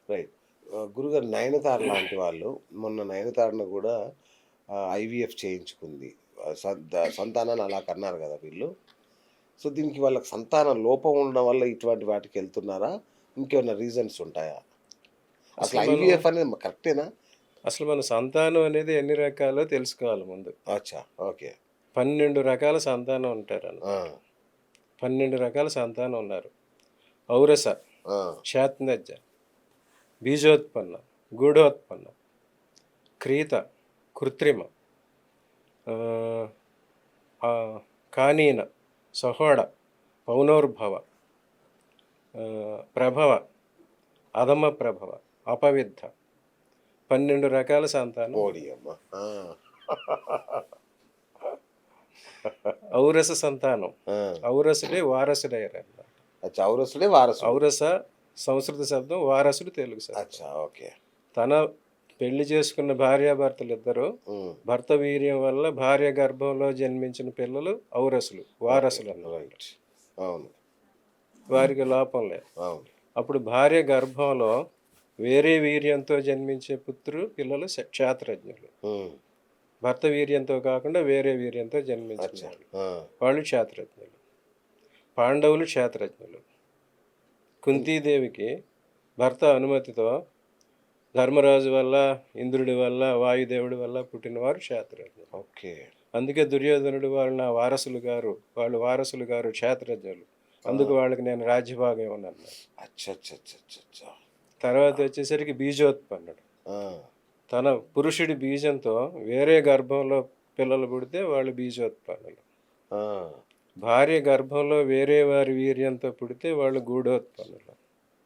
Right. గురుగారు 'నయనతార' లాంటి వాళ్ళు మొన్న 'నయనతార'ను గూడా ఐవీఎఫ్ చేయించుకుంది. సంతానాన్ని అలా కన్నారు గదా వీళ్ళు. సో, దీనికి వాళ్ళకి సంతాన లోపం ఉండడం వల్ల ఇటువంటి వాటికెళ్తున్నారా? ఇంకేమన్నా రీజన్స్ ఉంటాయా? అసలు అసలు మనం ఐవీఎఫ్ అనేది కరెక్టేనా? అసలు మన సంతానం అనేది ఎన్ని రకాలో తెలుసుకోవాలి ముందు. అచ్చా! ఓకే. 12 రకాల సంతానం ఉంటారనమాట. ఆ! 12 రకాల సంతానం ఉన్నారు. ఔరస, ఆ! క్షాత్నజ, బీజోత్పన్న, గూఢోత్పన్న, క్రీత, కృత్రిమ, ఆహ్, కానీన, సహోడ, పౌనోర్భవ, ప్రభవ, అధమ ప్రభవ, అపవిద్ధ, 12 రకాల సంతానం ఉంది. ఓడియమ్మ! ఆ! ఔరస సంతానం. ఆ! ఔరసుడే వారసుడయ్యారన్నమాట. అచ్చా! ఔరసుడే వారసుడు. ఔరస సంస్కృత శబ్దం, వారసుడు తెలుగు శబ్దం. అచ్చా! ఓకే. తన పెళ్లి చేసుకున్న భార్యాభర్తలిద్దరూ హ్మ్. భర్త వీర్యం వల్ల భార్య గర్భంలో జన్మించిన పిల్లలు ఔరసులు, వారసులు అన్నమాట. రైట్. అవును. వారికి లోపం లేదు. అవును. అప్పుడు భార్య గర్భంలో వేరే వీర్యంతో జన్మించే పిల్లలు క్షాత్రజ్ఞులు. హ్మ్. భర్త వీర్యంతో కాకుండా వేరే వీర్యంతో జన్మించిన అచ్చా! వాళ్ళు. ఆ! వాళ్ళు క్షాత్రజ్ఞులు. పాండవులు క్షాత్రజ్ఞులు. హ్మ్. కుంతీదేవికి భర్త అనుమతితో ధర్మరాజు వల్ల, ఇంద్రుడి వల్ల, వాయుదేవుడి వల్ల పుట్టినవారు క్షాత్రజ్ఞులు. ఓకే. అందుకే దుర్యోధనుడు వాళ్ళు వారసులు గారు క్షాత్రజ్ఞులు. ఆ! అందుకు వాళ్ళకి నేను రాజ్యభాగం ఇవ్వనన్నాడు. అచ్చచ్చచ్చచ్చచ్చా! తర్వాత వచ్చేసరికి బీజోత్పన్నుడు. ఆ! తన పురుషుడి బీజంతో వేరే గర్భంలో పిల్లలు పుడితే వాళ్ళు బీజోత్పన్నులు. ఆ! భార్య గర్భంలో వేరే వారి వీర్యంతో పుడితే వాళ్ళు గూఢోత్పన్నులు.